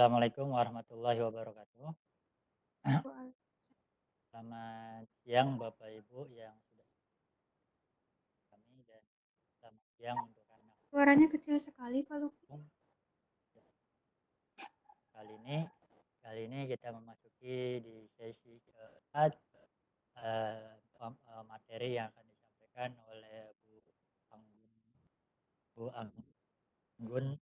Assalamualaikum warahmatullahi wabarakatuh. Wah, Selamat siang Bapak Ibu yang sudah kami dan selamat siang untuk anak suaranya kecil sekali Pak Luki. umum. Kali ini kali ini kita memasuki di sesi keempat materi yang akan disampaikan oleh Anggun. Bu Anggun.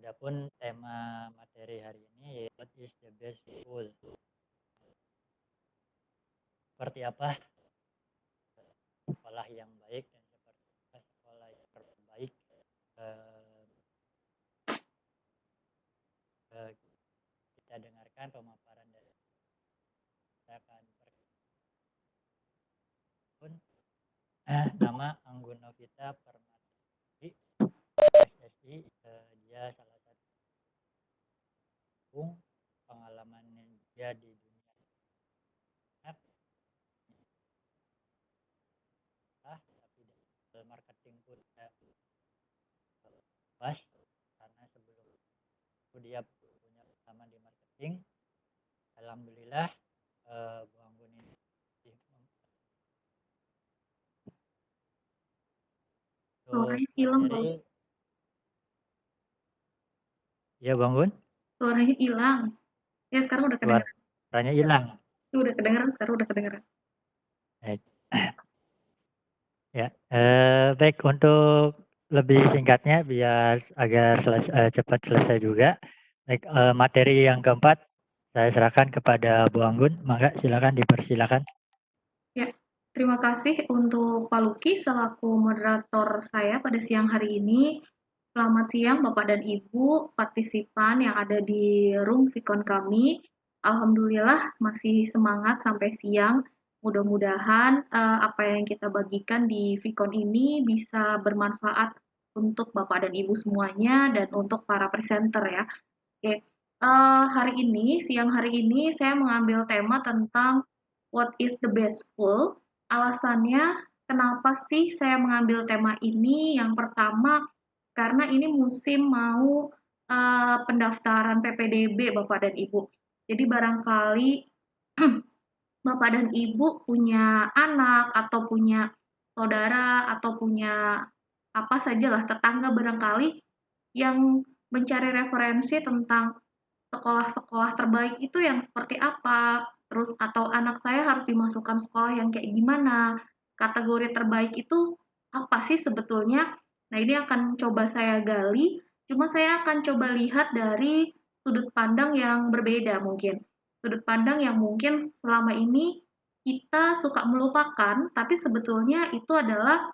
Adapun tema materi hari ini yaitu What is the best school? Seperti apa sekolah yang baik dan seperti apa sekolah yang terbaik. Eh, eh, kita dengarkan pemaparan dari kita akan pun nama Anggun Novita Permati SSI. Dia salah satu pengalamannya dia di dunia internet tapi dari marketing pun luas karena sebelum itu dia punya pengalaman di marketing. Alhamdulillah Bu Anggun ini untuk Suaranya hilang Pak Luki. materi. Ya Bu Anggun, Suaranya hilang. Ya sekarang udah kedengeran. suaranya hilang. Udah kedengeran, sekarang udah kedengeran. Baik. Ya, baik, untuk lebih singkatnya biar agar cepat selesai juga. Baik, materi yang keempat saya serahkan kepada Bu Anggun, maka silakan dipersilakan. Ya, terima kasih untuk Pak Luki selaku moderator saya pada siang hari ini. Selamat siang Bapak dan Ibu partisipan yang ada di room Vicon kami. Alhamdulillah masih semangat sampai siang. Mudah-mudahan apa yang kita bagikan di Vicon ini bisa bermanfaat untuk Bapak dan Ibu semuanya dan untuk para presenter ya. Oke, hari ini, siang hari ini saya mengambil tema tentang what is the best school. Alasannya kenapa sih saya mengambil tema ini? Yang pertama, karena ini musim mau pendaftaran PPDB Bapak dan Ibu. Jadi barangkali Bapak dan Ibu punya anak atau punya saudara atau punya apa sajalah tetangga barangkali yang mencari referensi tentang sekolah-sekolah terbaik itu yang seperti apa, terus atau anak saya harus dimasukkan sekolah yang kayak gimana, kategori terbaik itu apa sih sebetulnya. Nah, ini akan coba saya gali, cuma saya akan coba lihat dari sudut pandang yang berbeda mungkin. Sudut pandang yang mungkin selama ini kita suka melupakan, tapi sebetulnya itu adalah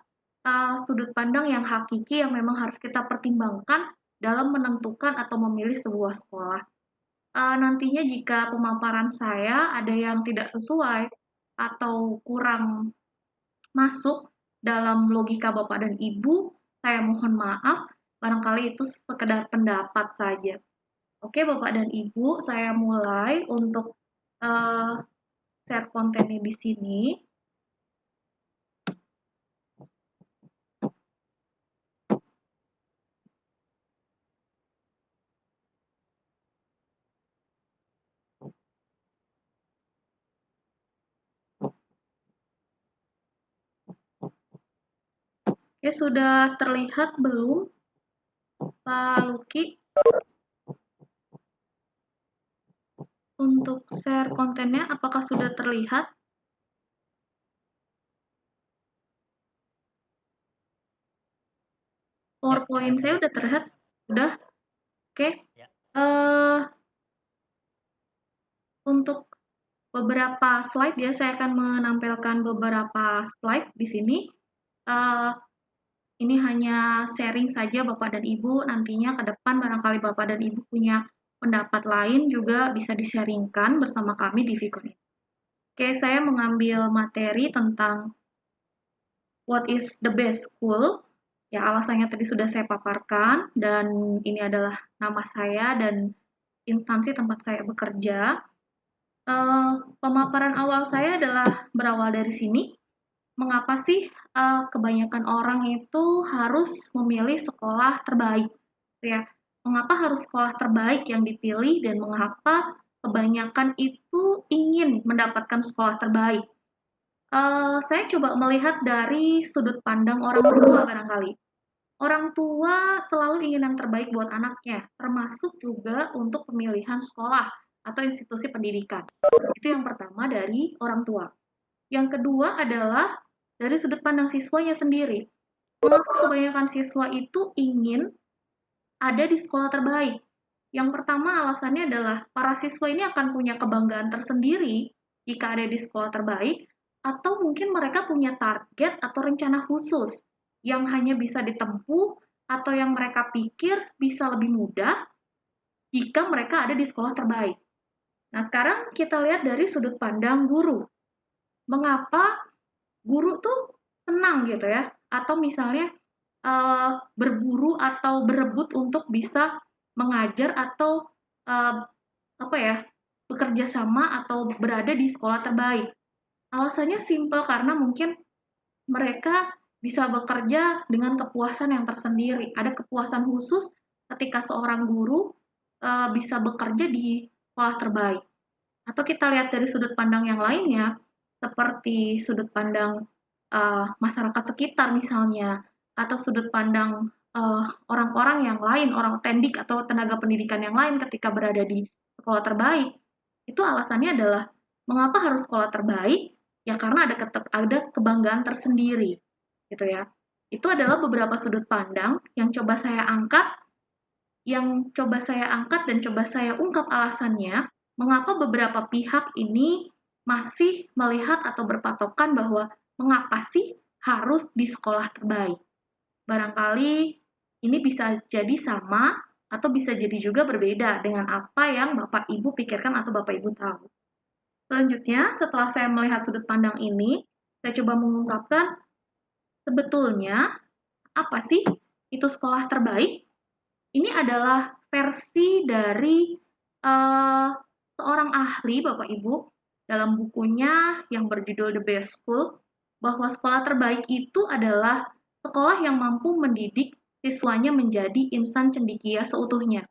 sudut pandang yang hakiki yang memang harus kita pertimbangkan dalam menentukan atau memilih sebuah sekolah. Nantinya jika pemaparan saya ada yang tidak sesuai atau kurang masuk dalam logika Bapak dan Ibu, saya mohon maaf, barangkali itu sekedar pendapat saja. Oke Bapak dan Ibu, saya mulai untuk uh, share kontennya di sini. Oke, sudah terlihat belum Pak Luki untuk share kontennya? Apakah sudah terlihat? Ya, PowerPoint saya udah terlihat? Udah? Oke. ya, Uh, untuk beberapa slide ya, saya akan menampilkan beberapa slide di sini. Uh, ini hanya sharing saja Bapak dan Ibu, nantinya ke depan barangkali Bapak dan Ibu punya pendapat lain juga bisa di-sharingkan bersama kami di Vicon. Oke, saya mengambil materi tentang what is the best school. Ya, alasannya tadi sudah saya paparkan dan ini adalah nama saya dan instansi tempat saya bekerja. Pemaparan awal saya adalah berawal dari sini. Mengapa sih kebanyakan orang itu harus memilih sekolah terbaik, ya? mengapa harus sekolah terbaik yang dipilih dan mengapa kebanyakan itu ingin mendapatkan sekolah terbaik. Saya coba melihat dari sudut pandang orang tua barangkali. Orang tua selalu ingin yang terbaik buat anaknya, termasuk juga untuk pemilihan sekolah atau institusi pendidikan. Itu yang pertama dari orang tua. Yang kedua adalah dari sudut pandang siswanya sendiri. Mengapa kebanyakan siswa itu ingin ada di sekolah terbaik? Yang pertama alasannya adalah para siswa ini akan punya kebanggaan tersendiri jika ada di sekolah terbaik, atau mungkin mereka punya target atau rencana khusus yang hanya bisa ditempuh atau yang mereka pikir bisa lebih mudah jika mereka ada di sekolah terbaik. Nah, sekarang kita lihat dari sudut pandang guru. Mengapa guru tuh senang gitu ya, atau misalnya berburu atau berebut untuk bisa mengajar atau apa ya, bekerja sama atau berada di sekolah terbaik. Alasannya simpel karena mungkin mereka bisa bekerja dengan kepuasan yang tersendiri. Ada kepuasan khusus ketika seorang guru bisa bekerja di sekolah terbaik. Atau kita lihat dari sudut pandang yang lainnya, seperti sudut pandang masyarakat sekitar misalnya, atau sudut pandang orang-orang yang lain, orang tendik atau tenaga pendidikan yang lain ketika berada di sekolah terbaik. Itu alasannya adalah mengapa harus sekolah terbaik? Ya karena ada kebanggaan tersendiri, gitu ya. Itu adalah beberapa sudut pandang yang coba saya angkat dan coba saya ungkap alasannya, mengapa beberapa pihak ini masih melihat atau berpatokan bahwa mengapa sih harus di sekolah terbaik. Barangkali ini bisa jadi sama atau bisa jadi juga berbeda dengan apa yang Bapak Ibu pikirkan atau Bapak Ibu tahu. Selanjutnya, setelah saya melihat sudut pandang ini, saya coba mengungkapkan sebetulnya apa sih itu sekolah terbaik. Ini adalah versi dari seorang ahli, Bapak Ibu, dalam bukunya yang berjudul The Best School, bahwa sekolah terbaik itu adalah sekolah yang mampu mendidik siswanya menjadi insan cendekia seutuhnya.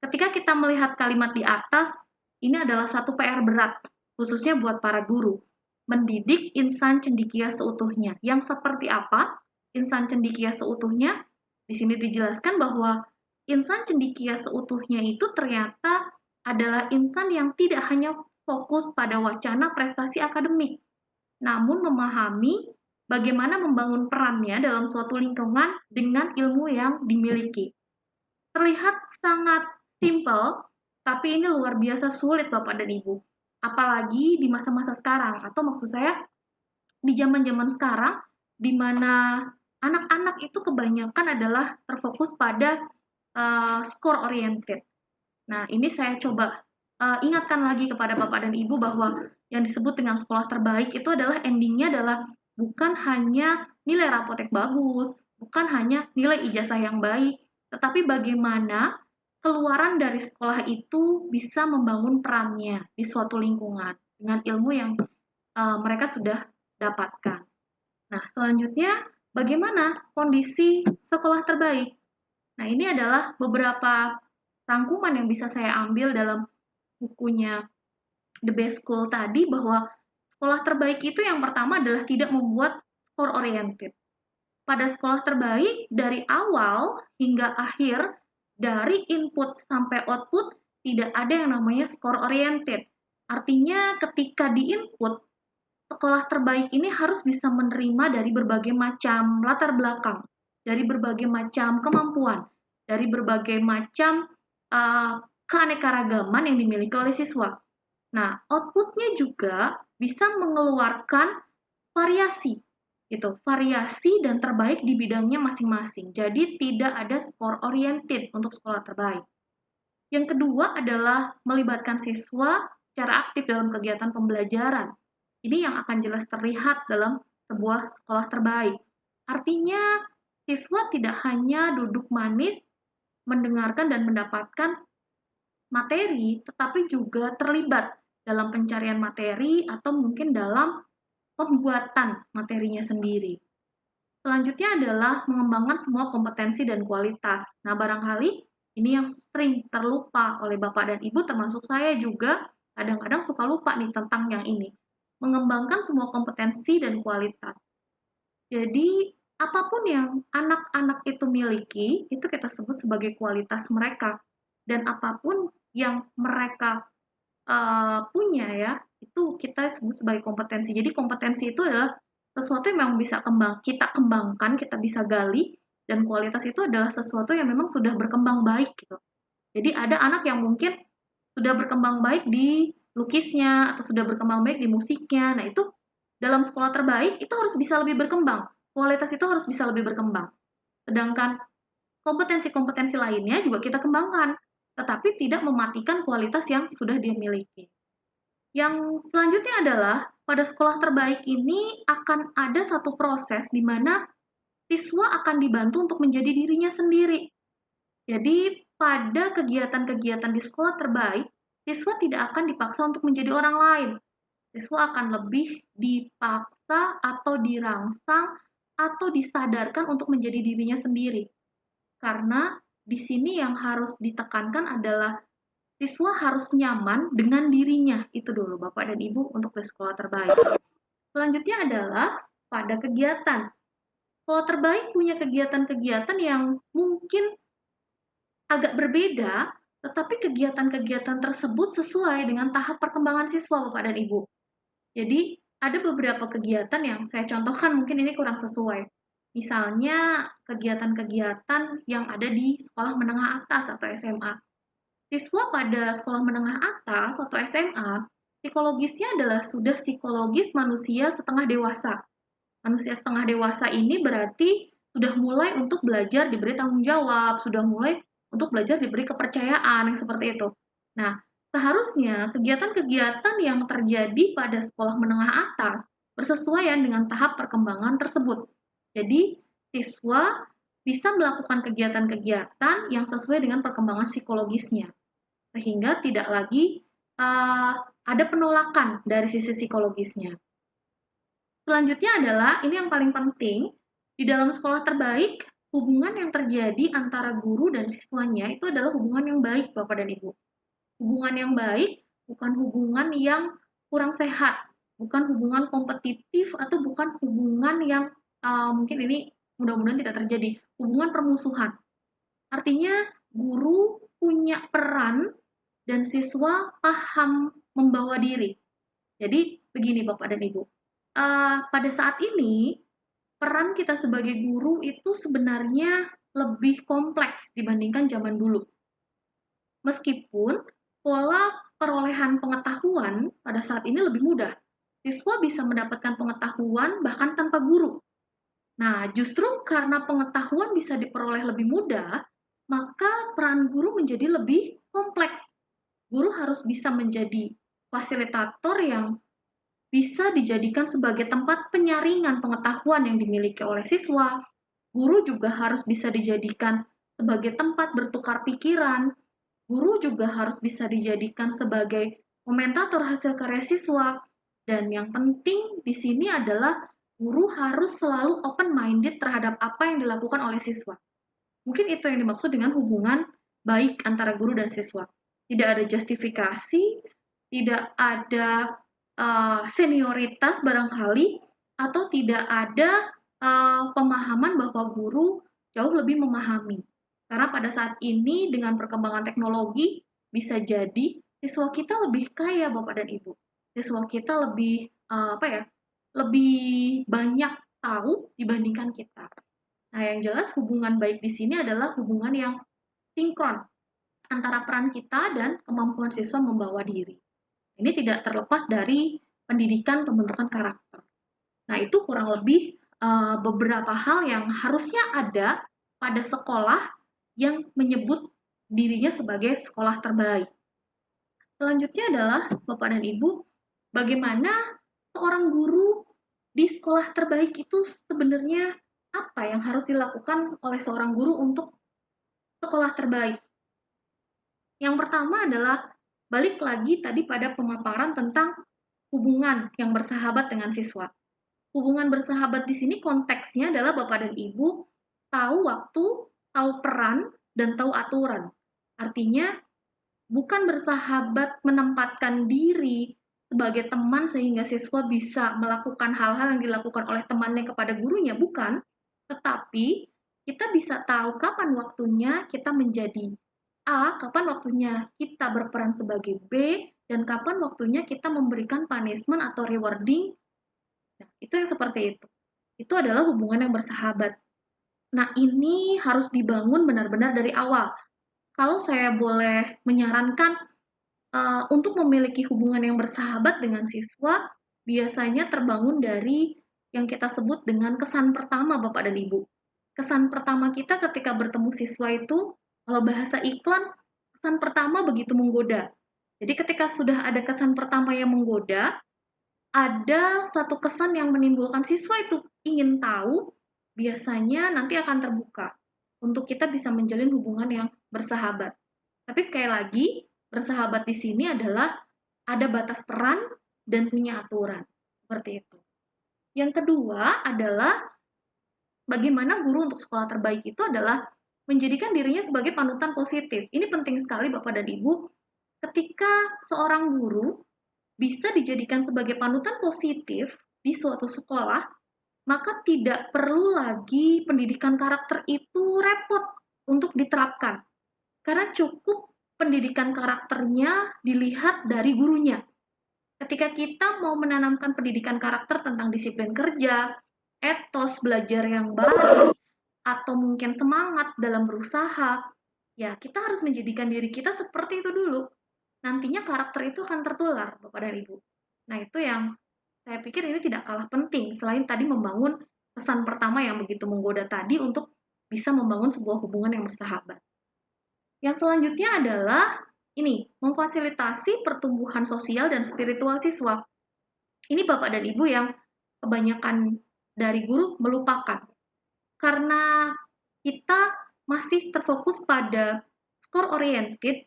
Ketika kita melihat kalimat di atas, ini adalah satu PR berat, khususnya buat para guru. Mendidik insan cendekia seutuhnya. Yang seperti apa insan cendekia seutuhnya? Di sini dijelaskan bahwa insan cendekia seutuhnya itu ternyata adalah insan yang tidak hanya fokus pada wacana prestasi akademik, namun memahami bagaimana membangun perannya dalam suatu lingkungan dengan ilmu yang dimiliki. Terlihat sangat simpel, tapi ini luar biasa sulit Bapak dan Ibu. Apalagi di masa-masa sekarang, atau maksud saya di zaman-zaman sekarang, di mana anak-anak itu kebanyakan adalah terfokus pada score oriented. Nah, ini saya coba ingatkan lagi kepada Bapak dan Ibu bahwa yang disebut dengan sekolah terbaik itu adalah endingnya adalah bukan hanya nilai rapotek bagus, bukan hanya nilai ijazah yang baik, tetapi bagaimana keluaran dari sekolah itu bisa membangun perannya di suatu lingkungan dengan ilmu yang mereka sudah dapatkan. Nah, selanjutnya bagaimana kondisi sekolah terbaik? Nah, ini adalah beberapa rangkuman yang bisa saya ambil dalam bukunya The Best School tadi, bahwa sekolah terbaik itu yang pertama adalah tidak membuat score oriented. Pada sekolah terbaik, dari awal hingga akhir, dari input sampai output, tidak ada yang namanya score oriented. Artinya ketika di input, sekolah terbaik ini harus bisa menerima dari berbagai macam latar belakang, dari berbagai macam kemampuan, dari berbagai macam keanekaragaman yang dimiliki oleh siswa. Nah, outputnya juga bisa mengeluarkan variasi, gitu, variasi dan terbaik di bidangnya masing-masing. Jadi tidak ada score oriented untuk sekolah terbaik. Yang kedua adalah melibatkan siswa secara aktif dalam kegiatan pembelajaran. Ini yang akan jelas terlihat dalam sebuah sekolah terbaik. Artinya, siswa tidak hanya duduk manis, mendengarkan dan mendapatkan materi, tetapi juga terlibat dalam pencarian materi atau mungkin dalam pembuatan materinya sendiri. Selanjutnya adalah mengembangkan semua kompetensi dan kualitas. Nah, barangkali Ini yang sering terlupa oleh Bapak dan Ibu, termasuk saya juga kadang-kadang suka lupa nih tentang yang ini. Mengembangkan semua kompetensi dan kualitas. Jadi, apapun yang anak-anak itu miliki, itu kita sebut sebagai kualitas mereka. Dan apapun yang mereka punya ya, itu kita sebut sebagai kompetensi. Jadi kompetensi itu adalah sesuatu yang memang bisa kita kembangkan, kita bisa gali, dan kualitas itu adalah sesuatu yang memang sudah berkembang baik gitu. Jadi ada anak yang mungkin sudah berkembang baik di lukisnya atau sudah berkembang baik di musiknya. Nah, itu dalam sekolah terbaik itu harus bisa lebih berkembang. Kualitas itu harus bisa lebih berkembang. Sedangkan kompetensi-kompetensi lainnya juga kita kembangkan, tetapi tidak mematikan kualitas yang sudah dia miliki. Yang selanjutnya adalah pada sekolah terbaik ini akan ada satu proses di mana siswa akan dibantu untuk menjadi dirinya sendiri. Jadi pada kegiatan-kegiatan di sekolah terbaik, siswa tidak akan dipaksa untuk menjadi orang lain. Siswa akan lebih dipaksa atau dirangsang atau disadarkan untuk menjadi dirinya sendiri. Karena di sini yang harus ditekankan adalah siswa harus nyaman dengan dirinya. Itu dulu Bapak dan Ibu untuk di sekolah terbaik. Selanjutnya adalah pada kegiatan. Sekolah terbaik punya kegiatan-kegiatan yang mungkin agak berbeda, tetapi kegiatan-kegiatan tersebut sesuai dengan tahap perkembangan siswa Bapak dan Ibu. Jadi ada beberapa kegiatan yang saya contohkan mungkin ini kurang sesuai. Misalnya kegiatan-kegiatan yang ada di sekolah menengah atas atau SMA. Siswa pada sekolah menengah atas atau SMA, psikologisnya adalah sudah psikologis manusia setengah dewasa. Manusia setengah dewasa ini berarti sudah mulai untuk belajar diberi tanggung jawab, sudah mulai untuk belajar diberi kepercayaan yang seperti itu. Nah, seharusnya kegiatan-kegiatan yang terjadi pada sekolah menengah atas bersesuaian dengan tahap perkembangan tersebut. Jadi, siswa bisa melakukan kegiatan-kegiatan yang sesuai dengan perkembangan psikologisnya, sehingga tidak lagi ada penolakan dari sisi psikologisnya. Selanjutnya adalah, ini yang paling penting, di dalam sekolah terbaik, hubungan yang terjadi antara guru dan siswanya itu adalah hubungan yang baik, Bapak dan Ibu. Hubungan yang baik, bukan hubungan yang kurang sehat, bukan hubungan kompetitif, atau bukan hubungan yang mungkin ini mudah-mudahan tidak terjadi, hubungan permusuhan. Artinya, guru punya peran dan siswa paham membawa diri. Jadi, begini Bapak dan Ibu, pada saat ini, peran kita sebagai guru itu sebenarnya lebih kompleks dibandingkan zaman dulu. Meskipun pola perolehan pengetahuan pada saat ini lebih mudah. Siswa bisa mendapatkan pengetahuan bahkan tanpa guru. Nah, justru karena pengetahuan bisa diperoleh lebih mudah, maka peran guru menjadi lebih kompleks. Guru harus bisa menjadi fasilitator yang bisa dijadikan sebagai tempat penyaringan pengetahuan yang dimiliki oleh siswa. Guru juga harus bisa dijadikan sebagai tempat bertukar pikiran. Guru juga harus bisa dijadikan sebagai komentator hasil karya siswa. Dan yang penting di sini adalah guru harus selalu open-minded terhadap apa yang dilakukan oleh siswa. Mungkin itu yang dimaksud dengan hubungan baik antara guru dan siswa. Tidak ada justifikasi, tidak ada senioritas barangkali, atau tidak ada pemahaman bahwa guru jauh lebih memahami. Karena pada saat ini dengan perkembangan teknologi bisa jadi siswa kita lebih kaya Bapak dan Ibu. Siswa kita lebih lebih banyak tahu dibandingkan kita. Nah, yang jelas hubungan baik di sini adalah hubungan yang sinkron antara peran kita dan kemampuan siswa membawa diri. Ini tidak terlepas dari pendidikan pembentukan karakter. Nah, itu kurang lebih beberapa hal yang harusnya ada pada sekolah yang menyebut dirinya sebagai sekolah terbaik. Selanjutnya adalah Bapak dan Ibu, bagaimana seorang guru di sekolah terbaik itu sebenarnya apa yang harus dilakukan oleh seorang guru untuk sekolah terbaik. Yang pertama adalah balik lagi tadi pada pemaparan tentang hubungan yang bersahabat dengan siswa. Hubungan bersahabat di sini konteksnya adalah Bapak dan Ibu tahu waktu, tahu peran, dan tahu aturan. Artinya bukan bersahabat menempatkan diri sebagai teman sehingga siswa bisa melakukan hal-hal yang dilakukan oleh temannya kepada gurunya, bukan. Tetapi kita bisa tahu kapan waktunya kita menjadi A, kapan waktunya kita berperan sebagai B, dan kapan waktunya kita memberikan punishment atau rewarding. Nah, itu yang seperti itu. Itu adalah hubungan yang bersahabat. Nah, ini harus dibangun benar-benar dari awal. Kalau saya boleh menyarankan untuk memiliki hubungan yang bersahabat dengan siswa, biasanya terbangun dari yang kita sebut dengan kesan pertama Bapak dan Ibu. Kesan pertama kita ketika bertemu siswa itu, kalau bahasa iklan, kesan pertama begitu menggoda. Jadi ketika sudah ada kesan pertama yang menggoda, ada satu kesan yang menimbulkan siswa itu ingin tahu, biasanya nanti akan terbuka untuk kita bisa menjalin hubungan yang bersahabat. Tapi sekali lagi, bersahabat di sini adalah ada batas peran dan punya aturan. Seperti itu. Yang kedua adalah bagaimana guru untuk sekolah terbaik itu adalah menjadikan dirinya sebagai panutan positif. Ini penting sekali Bapak dan Ibu. Ketika seorang guru bisa dijadikan sebagai panutan positif di suatu sekolah, maka tidak perlu lagi pendidikan karakter itu repot untuk diterapkan. Karena cukup pendidikan karakternya dilihat dari gurunya. Ketika kita mau menanamkan pendidikan karakter tentang disiplin kerja, etos belajar yang baik, atau mungkin semangat dalam berusaha, ya kita harus menjadikan diri kita seperti itu dulu. Nantinya karakter itu akan tertular, Bapak dan Ibu. Nah, itu yang saya pikir ini tidak kalah penting, selain tadi membangun kesan pertama yang begitu menggoda tadi untuk bisa membangun sebuah hubungan yang bersahabat. Yang selanjutnya adalah ini, memfasilitasi pertumbuhan sosial dan spiritual siswa. Ini Bapak dan Ibu yang kebanyakan dari guru melupakan. Karena kita masih terfokus pada score oriented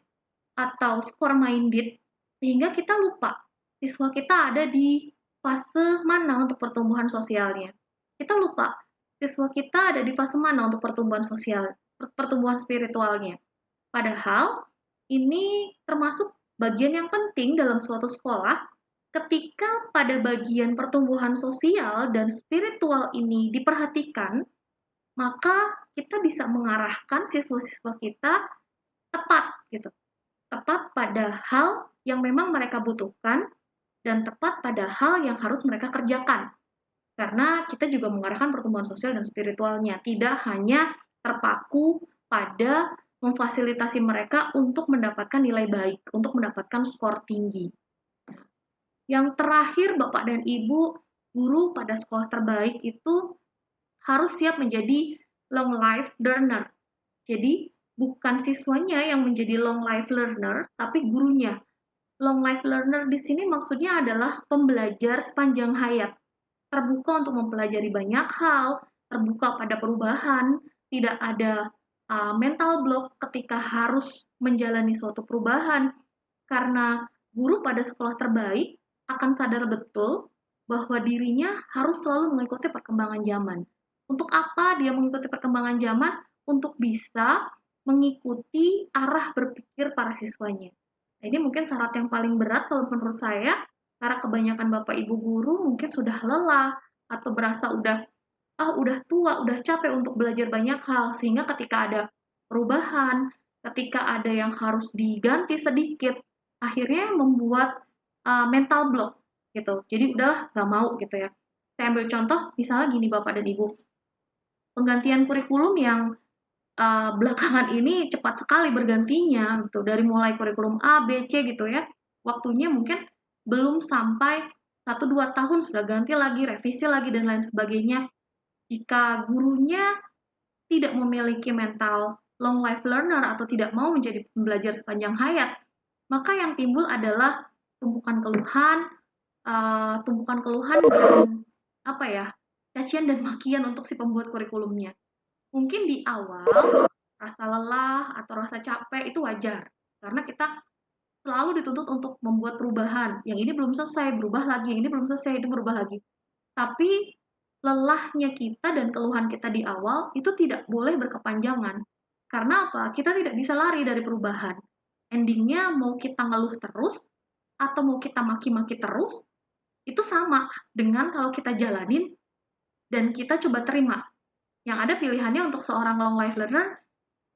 atau score minded, sehingga kita lupa siswa kita ada di fase mana untuk pertumbuhan sosialnya. Kita lupa siswa kita ada di fase mana untuk pertumbuhan sosial, pertumbuhan spiritualnya. Padahal ini termasuk bagian yang penting dalam suatu sekolah ketika pada bagian pertumbuhan sosial dan spiritual ini diperhatikan, maka kita bisa mengarahkan siswa-siswa kita tepat gitu. Tepat pada hal yang memang mereka butuhkan dan tepat pada hal yang harus mereka kerjakan. Karena kita juga mengarahkan pertumbuhan sosial dan spiritualnya, tidak hanya terpaku pada memfasilitasi mereka untuk mendapatkan nilai baik, untuk mendapatkan skor tinggi. Yang terakhir, Bapak dan Ibu, guru pada sekolah terbaik itu harus siap menjadi long life learner. Jadi, bukan siswanya yang menjadi long life learner, tapi gurunya. Long life learner di sini maksudnya adalah pembelajar sepanjang hayat. Terbuka untuk mempelajari banyak hal, terbuka pada perubahan, tidak ada mental block ketika harus menjalani suatu perubahan. Karena guru pada sekolah terbaik akan sadar betul bahwa dirinya harus selalu mengikuti perkembangan zaman. Untuk apa dia mengikuti perkembangan zaman? Untuk bisa mengikuti arah berpikir para siswanya. Nah, ini mungkin syarat yang paling berat kalau menurut saya, karena kebanyakan Bapak Ibu guru mungkin sudah lelah atau berasa udah tua, udah capek untuk belajar banyak hal, sehingga ketika ada perubahan, ketika ada yang harus diganti sedikit, akhirnya membuat mental block gitu. Jadi udah nggak mau gitu ya. Saya ambil contoh, misalnya gini Bapak dan Ibu, penggantian kurikulum yang belakangan ini cepat sekali bergantinya gitu. Dari mulai kurikulum A, B, C gitu ya. Waktunya mungkin belum sampai 1-2 tahun sudah ganti lagi, revisi lagi dan lain sebagainya. Jika gurunya tidak memiliki mental long life learner atau tidak mau menjadi pembelajar sepanjang hayat, maka yang timbul adalah tumpukan keluhan dan apa ya, cacian dan makian untuk si pembuat kurikulumnya. Mungkin di awal rasa lelah atau rasa capek itu wajar, karena kita selalu dituntut untuk membuat perubahan. Yang ini belum selesai, berubah lagi, yang ini belum selesai, itu berubah lagi. Tapi lelahnya kita dan keluhan kita di awal itu tidak boleh berkepanjangan. Karena apa? Kita tidak bisa lari dari perubahan. Endingnya mau kita ngeluh terus atau mau kita maki-maki terus, itu sama dengan kalau kita jalanin dan kita coba terima. Yang ada pilihannya untuk seorang long life learner,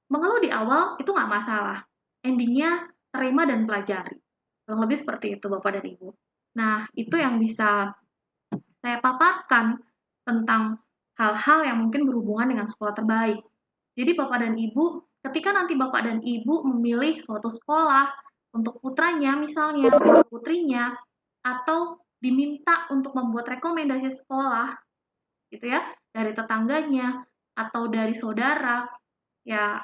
mengeluh di awal itu nggak masalah. Endingnya terima dan pelajari. Kurang lebih seperti itu Bapak dan Ibu. Nah, itu yang bisa saya paparkan tentang hal-hal yang mungkin berhubungan dengan sekolah terbaik. Jadi Bapak dan Ibu, ketika nanti Bapak dan Ibu memilih suatu sekolah untuk putranya misalnya, atau putrinya, atau diminta untuk membuat rekomendasi sekolah, gitu ya, dari tetangganya atau dari saudara, ya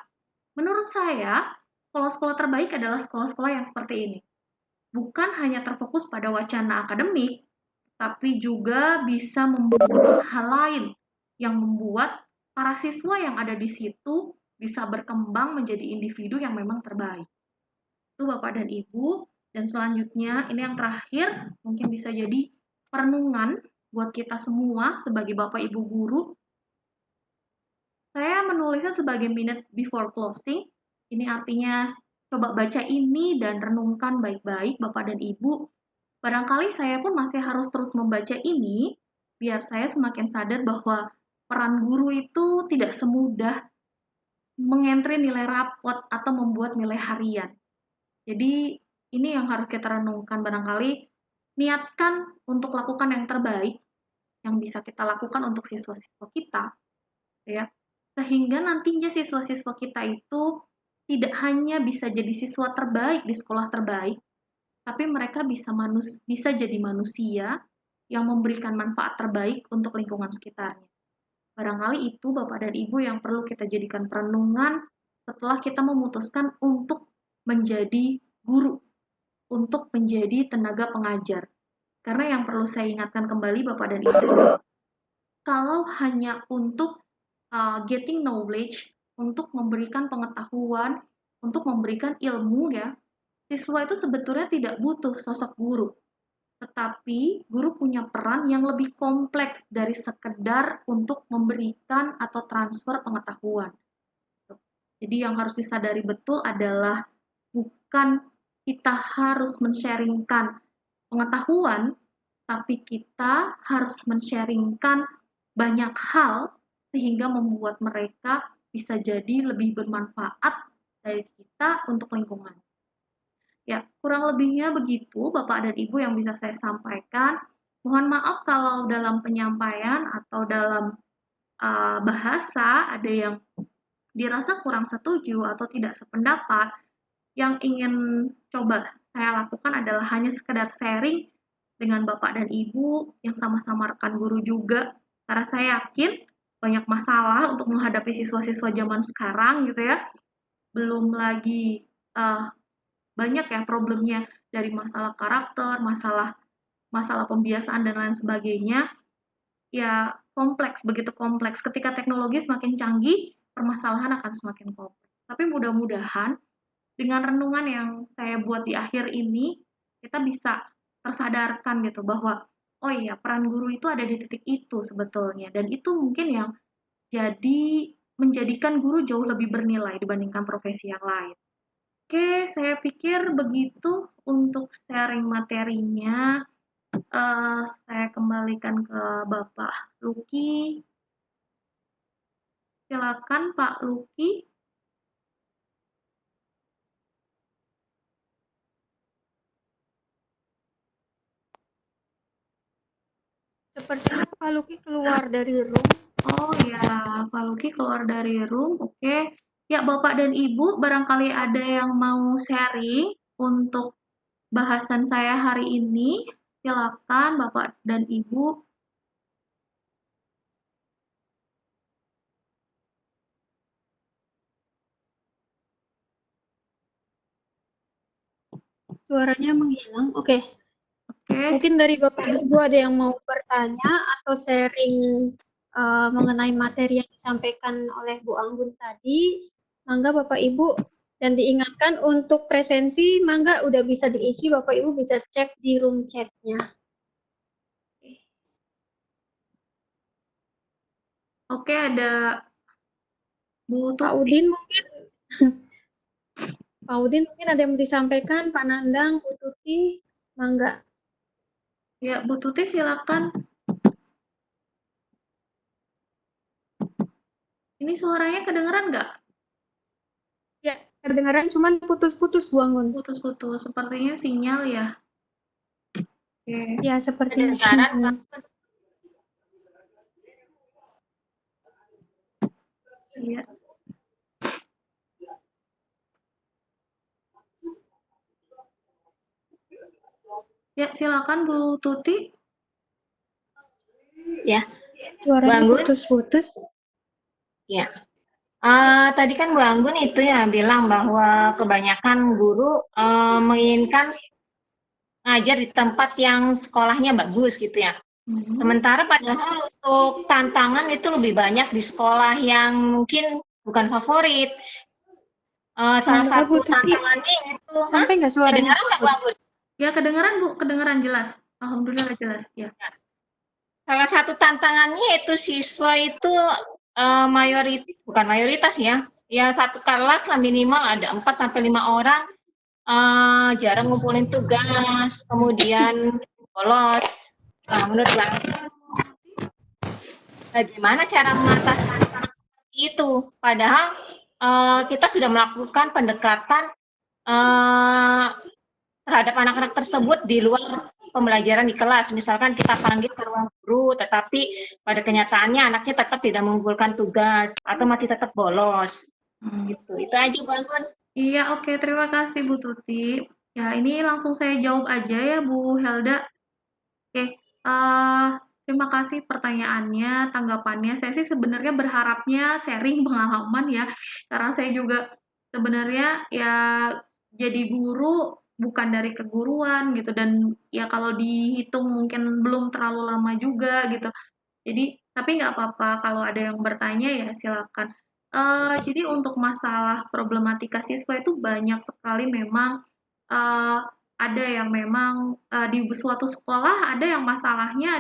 menurut saya sekolah-sekolah terbaik adalah sekolah-sekolah yang seperti ini. Bukan hanya terfokus pada wacana akademik, tapi juga bisa membuat hal lain yang membuat para siswa yang ada di situ bisa berkembang menjadi individu yang memang terbaik. Itu Bapak dan Ibu. Dan selanjutnya, ini yang terakhir, mungkin bisa jadi perenungan buat kita semua sebagai Bapak Ibu guru. Saya menulisnya sebagai minute before closing. Ini artinya coba baca ini dan renungkan baik-baik Bapak dan Ibu. Barangkali saya pun masih harus terus membaca ini, biar saya semakin sadar bahwa peran guru itu tidak semudah mengentri nilai rapot atau membuat nilai harian. Jadi ini yang harus kita renungkan barangkali, niatkan untuk lakukan yang terbaik yang bisa kita lakukan untuk siswa-siswa kita, ya. Sehingga nantinya siswa-siswa kita itu tidak hanya bisa jadi siswa terbaik di sekolah terbaik, tapi mereka bisa jadi manusia yang memberikan manfaat terbaik untuk lingkungan sekitarnya. Barangkali itu Bapak dan Ibu yang perlu kita jadikan perenungan setelah kita memutuskan untuk menjadi guru, untuk menjadi tenaga pengajar. Karena yang perlu saya ingatkan kembali Bapak dan Ibu, kalau hanya untuk getting knowledge, untuk memberikan pengetahuan, untuk memberikan ilmu ya, siswa itu sebetulnya tidak butuh sosok guru. Tetapi guru punya peran yang lebih kompleks dari sekedar untuk memberikan atau transfer pengetahuan. Jadi yang harus disadari betul adalah bukan kita harus men-sharingkan pengetahuan, tapi kita harus men-sharingkan banyak hal sehingga membuat mereka bisa jadi lebih bermanfaat dari kita untuk lingkungan. Ya, kurang lebihnya begitu Bapak dan Ibu yang bisa saya sampaikan. Mohon maaf kalau dalam penyampaian atau dalam bahasa ada yang dirasa kurang setuju atau tidak sependapat. Yang ingin coba saya lakukan adalah hanya sekedar sharing dengan Bapak dan Ibu yang sama-sama rekan guru juga. Karena saya yakin banyak masalah untuk menghadapi siswa-siswa zaman sekarang gitu ya. Belum lagi banyak ya problemnya dari masalah karakter, masalah masalah pembiasaan dan lain sebagainya. Ya kompleks, begitu kompleks. Ketika teknologi semakin canggih, permasalahan akan semakin kompleks. Tapi mudah-mudahan dengan renungan yang saya buat di akhir ini, kita bisa tersadarkan gitu bahwa oh iya peran guru itu ada di titik itu sebetulnya dan itu mungkin yang jadi menjadikan guru jauh lebih bernilai dibandingkan profesi yang lain. Oke, saya pikir begitu untuk sharing materinya. Saya kembalikan ke Bapak Luki. Silakan Pak Luki. Sepertinya Pak Luki keluar dari room. Oh ya, Pak Luki keluar dari room. Oke. Ya, Bapak dan Ibu, barangkali ada yang mau sharing untuk bahasan saya hari ini. Silakan Bapak dan Ibu. Suaranya menghilang. Oke. Oke. Mungkin dari Bapak Ibu ada yang mau bertanya atau sharing mengenai materi yang disampaikan oleh Bu Anggun tadi. Mangga Bapak Ibu, dan diingatkan untuk presensi, mangga udah bisa diisi, Bapak Ibu bisa cek di room chat-nya. Oke, ada Bu Pak Tuti. Udin mungkin Pak Udin mungkin ada yang mau disampaikan, Pak Nandang, Bu Tuti, mangga. Ya, Bu Tuti silakan. Ini suaranya kedengeran nggak? Ya, kedengaran cuman putus-putus Bu Anggun. Putus-putus. Sepertinya sinyal ya. Oke. Ya, sepertinya Kedengaran, sinyal. Iya. Ya, silakan Bu Tuti. Ya, Suaranya Bu Anggun. putus-putus. Ya. Tadi kan Bu Anggun itu ya bilang bahwa kebanyakan guru menginginkan ngajar di tempat yang sekolahnya bagus gitu ya. Sementara padahal untuk tantangan itu lebih banyak di sekolah yang mungkin bukan favorit. Salah Mangga, Bu satu Tuti. tantangannya itu, Sampai nggak suaranya kedengaran nggak Bu Anggun? Ya, kedengeran Bu, kedengeran jelas. Alhamdulillah jelas ya. Salah satu tantangannya itu siswa itu bukan mayoritas ya, ya satu kelas lah minimal ada 4 sampai 5 orang, jarang ngumpulin tugas, kemudian bolos. Nah, menurut Bang, bagaimana cara mengatasi hal seperti itu? Padahal kita sudah melakukan pendekatan terhadap anak-anak tersebut di luar pembelajaran di kelas. Misalkan kita panggil ke ruang guru, tetapi pada kenyataannya anaknya tetap tidak mengumpulkan tugas atau masih tetap bolos. Gitu. Itu aja Bang Gun. Iya, oke. Terima kasih Bu Tuti. Ya, ini langsung saya jawab aja ya Bu Helda. Oke, terima kasih pertanyaannya, tanggapannya. Saya sih sebenarnya berharapnya sharing pengalaman ya, karena saya juga sebenarnya ya jadi guru bukan dari keguruan gitu, dan ya kalau dihitung mungkin belum terlalu lama juga gitu. Jadi, tapi nggak apa-apa kalau ada yang bertanya ya silakan. Jadi untuk masalah problematika siswa itu banyak sekali memang, eee, ada yang memang, di suatu sekolah ada yang masalahnya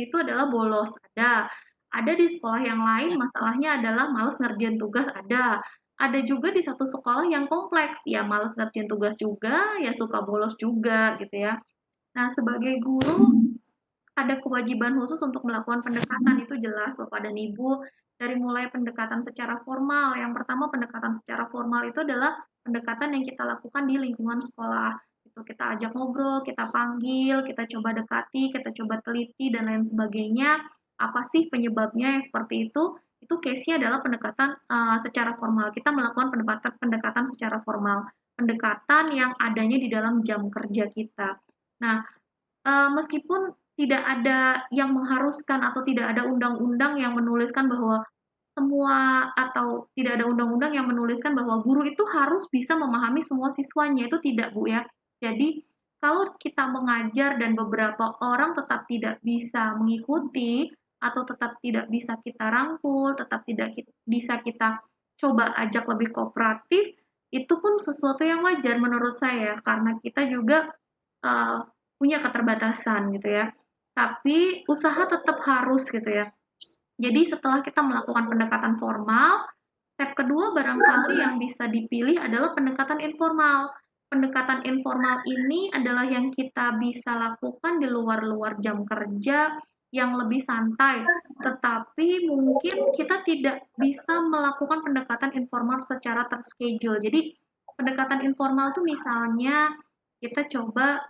itu adalah bolos, ada. Ada di sekolah yang lain masalahnya adalah males ngerjain tugas, ada juga di satu sekolah yang kompleks, ya males ngerjain tugas juga, ya suka bolos juga gitu ya. Nah, sebagai guru ada kewajiban khusus untuk melakukan pendekatan, itu jelas Bapak dan Ibu, dari mulai pendekatan secara formal. Yang pertama pendekatan secara formal itu adalah pendekatan yang kita lakukan di lingkungan sekolah. Itu kita ajak ngobrol, kita panggil, kita coba dekati, kita coba teliti dan lain sebagainya. Apa sih penyebabnya yang seperti itu? Itu case-nya adalah pendekatan secara formal. Kita melakukan pendekatan secara formal. Pendekatan yang adanya di dalam jam kerja kita. Nah, meskipun tidak ada yang mengharuskan atau tidak ada undang-undang yang menuliskan bahwa semua atau tidak ada undang-undang yang menuliskan bahwa guru itu harus bisa memahami semua siswanya, itu tidak, Bu, ya. Jadi, kalau kita mengajar dan beberapa orang tetap tidak bisa mengikuti atau tetap tidak bisa kita rangkul, tetap tidak bisa kita coba ajak lebih kooperatif, itu pun sesuatu yang wajar menurut saya, karena kita juga, punya keterbatasan gitu ya. Tapi usaha tetap harus gitu ya. Jadi setelah kita melakukan pendekatan formal, step kedua barangkali yang bisa dipilih adalah pendekatan informal. Pendekatan informal ini adalah yang kita bisa lakukan di luar-luar jam kerja yang lebih santai, tetapi mungkin kita tidak bisa melakukan pendekatan informal secara terschedule. Jadi pendekatan informal itu misalnya kita coba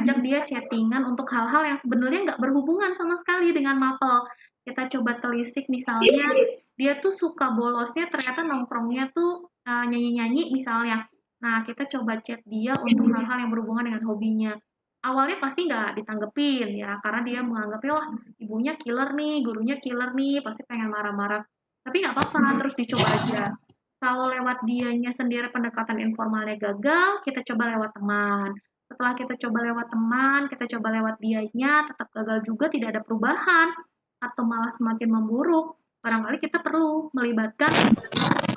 ajak dia chattingan untuk hal-hal yang sebenarnya nggak berhubungan sama sekali dengan mapel. Kita coba telisik misalnya dia tuh suka bolosnya ternyata nongkrongnya tuh nyanyi-nyanyi misalnya. Nah, kita coba chat dia untuk hal-hal yang berhubungan dengan hobinya. Awalnya pasti nggak ditanggepin ya, karena dia menganggapnya wah ibunya killer nih, gurunya killer nih, pasti pengen marah-marah. Tapi nggak apa-apa, terus dicoba aja. Kalau lewat dianya sendiri pendekatan informalnya gagal, kita coba lewat teman. Setelah kita coba lewat teman, kita coba lewat dianya, tetap gagal juga, tidak ada perubahan, atau malah semakin memburuk, barangkali kita perlu melibatkan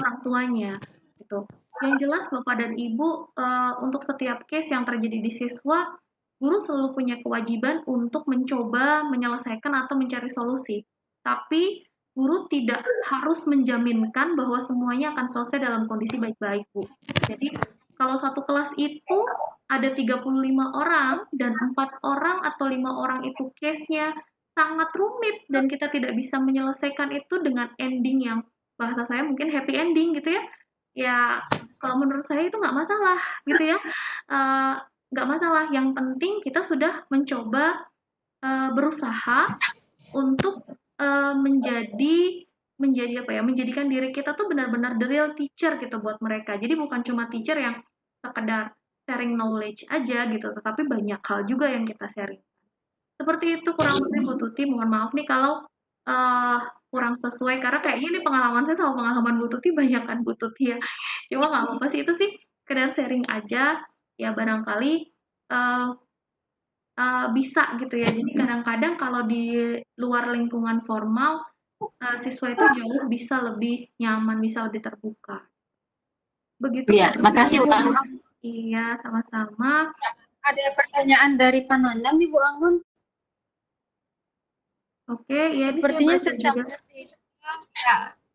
orang tuanya. Gitu. Yang jelas Bapak dan Ibu, untuk setiap case yang terjadi di siswa, guru selalu punya kewajiban untuk mencoba menyelesaikan atau mencari solusi. Tapi guru tidak harus menjaminkan bahwa semuanya akan selesai dalam kondisi baik-baik, Bu. Jadi kalau satu kelas itu ada 35 orang dan 4 orang atau 5 orang itu case-nya sangat rumit dan kita tidak bisa menyelesaikan itu dengan ending yang bahasa saya mungkin happy ending gitu ya. Ya kalau menurut saya itu nggak masalah gitu ya. Nggak masalah, yang penting kita sudah mencoba berusaha untuk menjadikan diri kita tuh benar-benar the real teacher gitu buat mereka. Jadi bukan cuma teacher yang sekedar sharing knowledge aja gitu, tetapi banyak hal juga yang kita sharing. Seperti itu kurang lebih Bu Tuti, mohon maaf nih kalau kurang sesuai karena kayaknya ini pengalaman saya sama pengalaman Bu Tuti banyakan Bu Tuti ya. Cuma nggak apa-apa sih, itu sih sekedar sharing aja, ya barangkali uh, bisa gitu ya. Jadi kadang-kadang kalau di luar lingkungan formal, siswa itu jauh bisa lebih nyaman, bisa lebih terbuka. Begitu Iya, Bu makasih Bu Tuti. Anggun. Iya, sama-sama. Ada pertanyaan dari Pak Nandang nih Bu Anggun. Oke, ya ini saya Sepertinya baca juga.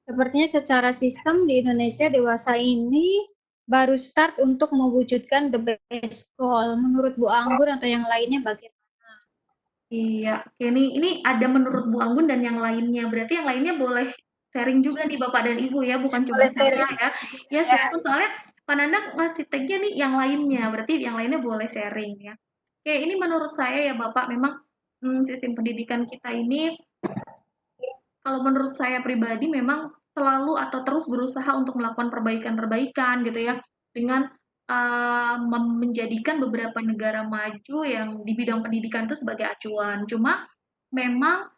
Sepertinya secara sistem di Indonesia dewasa ini baru start untuk mewujudkan the best school. Menurut Bu Anggun atau yang lainnya bagaimana? Iya, oke ini ada menurut Bu Anggun dan yang lainnya. Berarti yang lainnya boleh sharing juga nih Bapak dan Ibu ya, bukan cuma Boleh saya sharing. ya. Ya, siapapun soalnya Pak Nandang ngasih tag-nya nih yang lainnya, berarti yang lainnya boleh sharing ya. Oke, ini menurut saya ya Bapak, memang sistem pendidikan kita ini, kalau menurut saya pribadi memang selalu atau terus berusaha untuk melakukan perbaikan-perbaikan gitu ya, dengan menjadikan beberapa negara maju yang di bidang pendidikan itu sebagai acuan. Cuma memang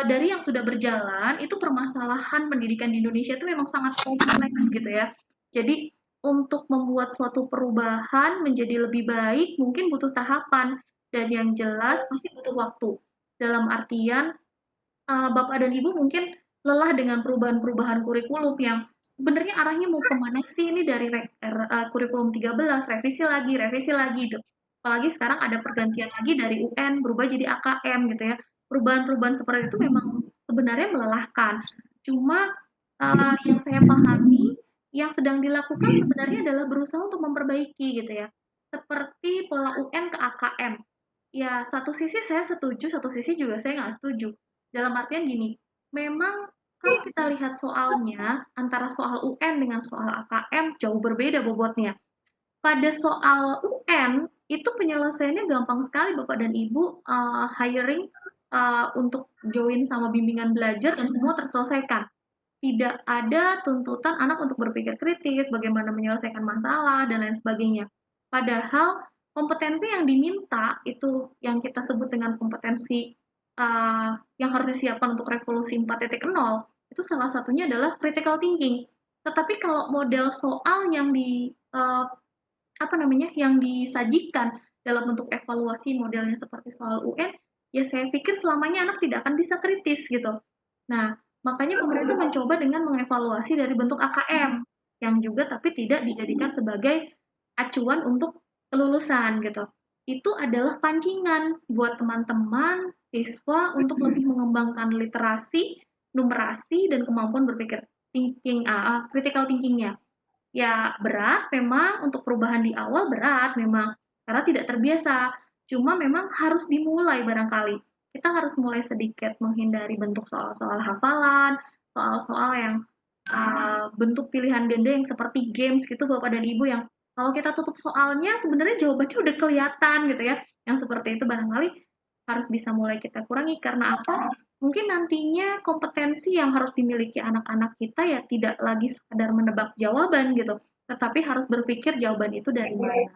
dari yang sudah berjalan, itu permasalahan pendidikan di Indonesia itu memang sangat kompleks gitu ya. Jadi untuk membuat suatu perubahan menjadi lebih baik mungkin butuh tahapan dan yang jelas pasti butuh waktu. Dalam artian Bapak dan Ibu mungkin lelah dengan perubahan-perubahan kurikulum yang sebenarnya arahnya mau kemana sih ini dari kurikulum 13 revisi lagi gitu. Apalagi sekarang ada pergantian lagi dari UN berubah jadi AKM gitu ya. Perubahan-perubahan seperti itu memang sebenarnya melelahkan. Cuma yang saya pahami yang sedang dilakukan sebenarnya adalah berusaha untuk memperbaiki gitu ya. Seperti pola UN ke AKM. Ya, satu sisi saya setuju, satu sisi juga saya nggak setuju. Dalam artian gini, memang kalau kita lihat soalnya, antara soal UN dengan soal AKM jauh berbeda bobotnya. Pada soal UN, itu penyelesaiannya gampang sekali Bapak dan Ibu hiring untuk join sama bimbingan belajar dan semua terselesaikan. Tidak ada tuntutan anak untuk berpikir kritis, bagaimana menyelesaikan masalah, dan lain sebagainya. Padahal kompetensi yang diminta itu yang kita sebut dengan kompetensi yang harus disiapkan untuk revolusi 4.0 itu salah satunya adalah critical thinking. Tetapi kalau model soal yang yang disajikan dalam bentuk evaluasi modelnya seperti soal UN, ya saya pikir selamanya anak tidak akan bisa kritis gitu. Nah, makanya pemerintah mencoba dengan mengevaluasi dari bentuk AKM yang juga tapi tidak dijadikan sebagai acuan untuk kelulusan gitu. Itu adalah pancingan buat teman-teman siswa untuk lebih mengembangkan literasi, numerasi dan kemampuan berpikir critical thinking-nya. Ya berat memang untuk perubahan di awal berat memang karena tidak terbiasa. Cuma memang harus dimulai barangkali. Kita harus mulai sedikit menghindari bentuk soal-soal hafalan, soal-soal yang bentuk pilihan ganda yang seperti games gitu Bapak dan Ibu yang kalau kita tutup soalnya sebenarnya jawabannya udah kelihatan gitu ya. Yang seperti itu barangkali harus bisa mulai kita kurangi karena apa? Mungkin nantinya kompetensi yang harus dimiliki anak-anak kita ya tidak lagi sekedar menebak jawaban gitu, tetapi harus berpikir jawaban itu dari mana.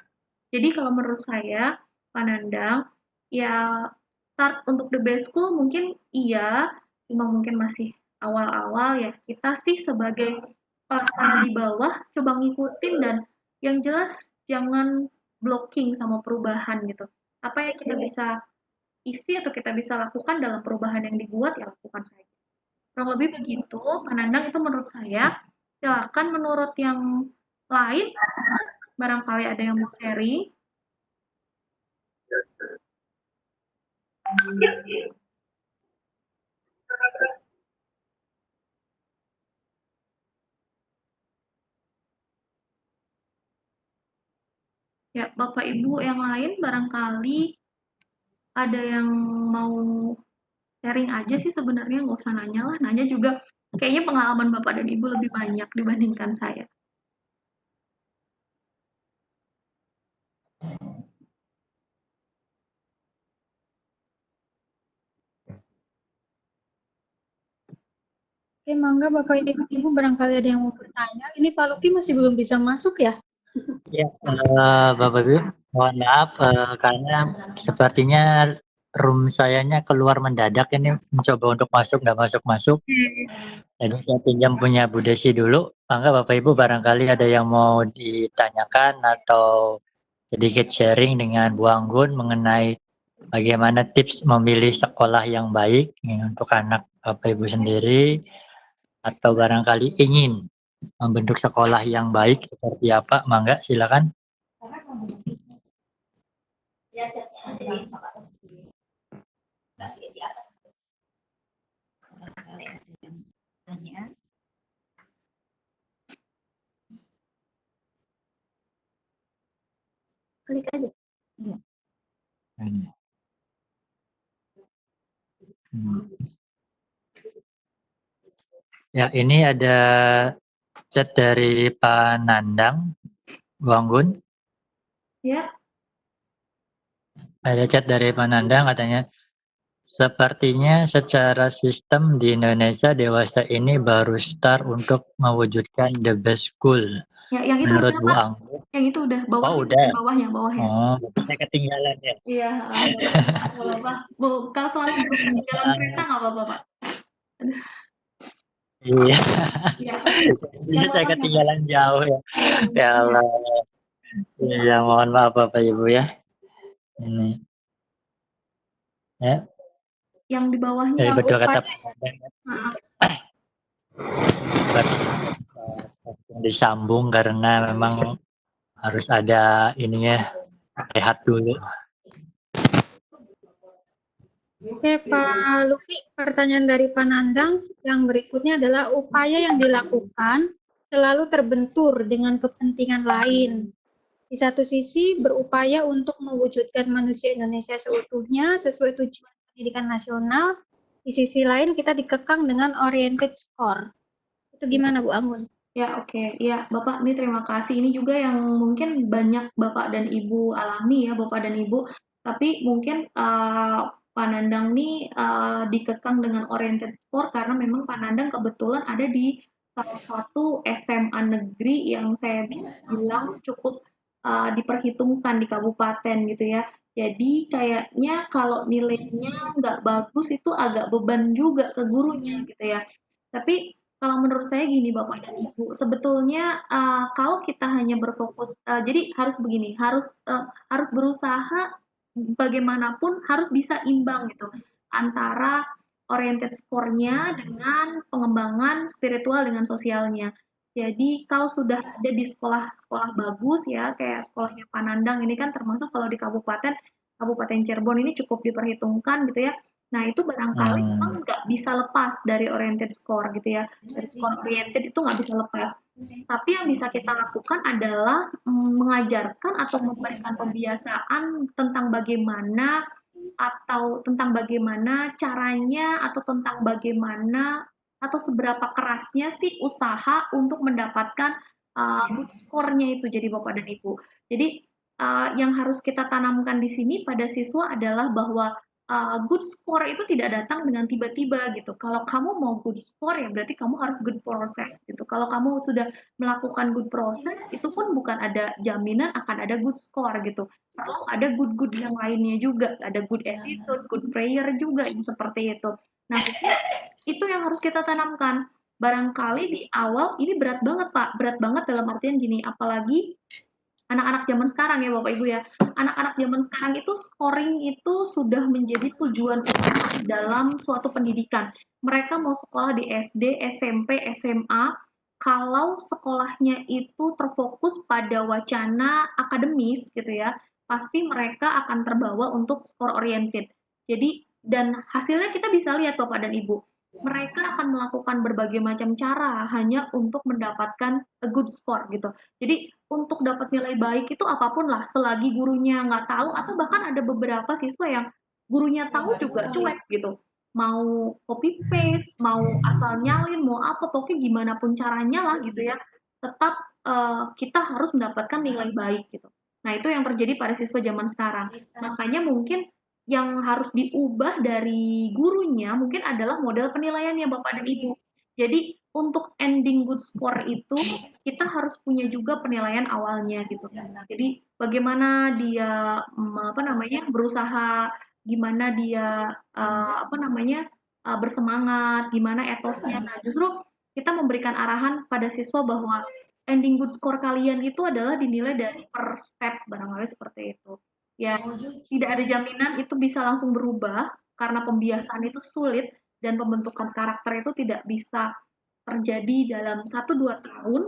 Jadi kalau menurut saya, Pak Nandang, ya start untuk the best school mungkin iya, cuma mungkin masih awal-awal ya. Kita sih sebagai pelaksana di bawah coba ngikutin dan yang jelas jangan blocking sama perubahan gitu. Apa yang kita bisa isi atau kita bisa lakukan dalam perubahan yang dibuat ya lakukan saja. Kurang lebih begitu, Pak Nandang itu menurut saya. Silakan menurut yang lain, barangkali ada yang mau sharing. Ya, Bapak Ibu yang lain barangkali ada yang mau sharing aja sih sebenarnya, nggak usah nanya lah. Nanya juga kayaknya pengalaman Bapak dan Ibu lebih banyak dibandingkan saya. Oke, mangga Bapak Ibu barangkali ada yang mau bertanya. Ini Pak Luki masih belum bisa masuk ya? Ya, Bapak Ibu, mohon maaf karena sepertinya room sayanya keluar mendadak ini mencoba untuk masuk nggak masuk-masuk. Jadi saya pinjam punya Bu Desi dulu. Mangga Bapak Ibu barangkali ada yang mau ditanyakan atau sedikit sharing dengan Bu Anggun mengenai bagaimana tips memilih sekolah yang baik untuk anak Bapak Ibu sendiri atau barangkali ingin membentuk sekolah yang baik seperti apa? Mangga silakan. Klik aja. Ya, ini ada chat dari Pak Nandang, Bu Anggun. Ya, Ada chat dari Pak Nandang katanya, sepertinya secara sistem di Indonesia dewasa ini baru start untuk mewujudkan the best school. ya yang itu Menurut udah Bu Pak, Anggun, yang itu udah oh bawahnya, udah, bawahnya, bawahnya. oh saya ketinggalan ya. Iya, nggak apa-apa. Bu, kalau selama belum ketinggalan kereta nggak apa-apa Pak. Iya, Iya, ini yang saya bawahnya Pak. ketinggalan jauh ya. Ya Iya, Allah, ya mohon maaf Bapak Ibu ya. Ini ya, yang di bawahnya. dari Yang betul kata upaya. Pak Nandang ya. Maaf. Berarti disambung karena memang harus ada ininya, rehat dulu. Oke, Pak Luki, pertanyaan dari Pak Nandang yang berikutnya adalah upaya yang dilakukan selalu terbentur dengan kepentingan lain. Di satu sisi berupaya untuk mewujudkan manusia Indonesia seutuhnya sesuai tujuan pendidikan nasional, di sisi lain kita dikekang dengan oriented score. Itu gimana Bu Anggun? Ya, oke. Ya, Bapak, ini terima kasih. Ini juga yang mungkin banyak Bapak dan Ibu alami ya, Bapak dan Ibu. Tapi mungkin Pak Nandang nih dikekang dengan oriented score karena memang Pak Nandang kebetulan ada di salah satu SMA negeri yang saya bisa bilang cukup diperhitungkan di kabupaten gitu ya. Jadi kayaknya kalau nilainya nggak bagus itu agak beban juga ke gurunya gitu ya. Tapi kalau menurut saya gini Bapak dan Ibu, sebetulnya kalau kita hanya berfokus, jadi harus begini, harus berusaha bagaimanapun harus bisa imbang gitu antara oriented score-nya dengan pengembangan spiritual dengan sosialnya. Jadi kalau sudah ada di sekolah-sekolah bagus ya, kayak sekolahnya Panandang ini kan termasuk kalau di Kabupaten Cirebon ini cukup diperhitungkan gitu ya. Nah, itu barangkali memang nggak bisa lepas dari oriented score gitu ya. Dari score oriented itu nggak bisa lepas. Tapi yang bisa kita lakukan adalah mengajarkan atau memberikan pembiasaan tentang bagaimana caranya atau tentang bagaimana atau seberapa kerasnya sih usaha untuk mendapatkan good score-nya itu jadi Bapak dan Ibu. Jadi yang harus kita tanamkan di sini pada siswa adalah bahwa good score itu tidak datang dengan tiba-tiba gitu. Kalau kamu mau good score ya berarti kamu harus good process gitu. Kalau kamu sudah melakukan good process itu pun bukan ada jaminan akan ada good score gitu. Perlu ada good-good yang lainnya juga, ada good attitude, good prayer juga yang seperti itu. Nah, itu yang harus kita tanamkan. Barangkali di awal ini berat banget Pak, berat banget dalam artian gini, apalagi anak-anak zaman sekarang ya Bapak Ibu ya. Anak-anak zaman sekarang itu scoring itu sudah menjadi tujuan utama dalam suatu pendidikan. Mereka mau sekolah di SD, SMP, SMA, kalau sekolahnya itu terfokus pada wacana akademis gitu ya, pasti mereka akan terbawa untuk score oriented. Jadi dan hasilnya kita bisa lihat Bapak dan Ibu. mereka akan melakukan berbagai macam cara hanya untuk mendapatkan a good score gitu. Jadi untuk dapat nilai baik itu apapun lah, selagi gurunya nggak tahu atau bahkan ada beberapa siswa yang gurunya tahu juga cuek gitu. Mau copy paste, mau asal nyalin, mau apa, pokoknya gimana pun caranya lah gitu ya. Tetap kita harus mendapatkan nilai baik gitu. Nah, itu yang terjadi pada siswa zaman sekarang. Makanya mungkin yang harus diubah dari gurunya mungkin adalah model penilaiannya Bapak dan Ibu. Jadi untuk ending good score itu kita harus punya juga penilaian awalnya gitu. Jadi bagaimana dia apa namanya berusaha, gimana dia apa namanya bersemangat, gimana etosnya. Nah, justru kita memberikan arahan pada siswa bahwa ending good score kalian itu adalah dinilai dari per step barangkali seperti itu. Ya, tidak ada jaminan itu bisa langsung berubah karena pembiasaan itu sulit dan pembentukan karakter itu tidak bisa terjadi dalam 1-2 tahun,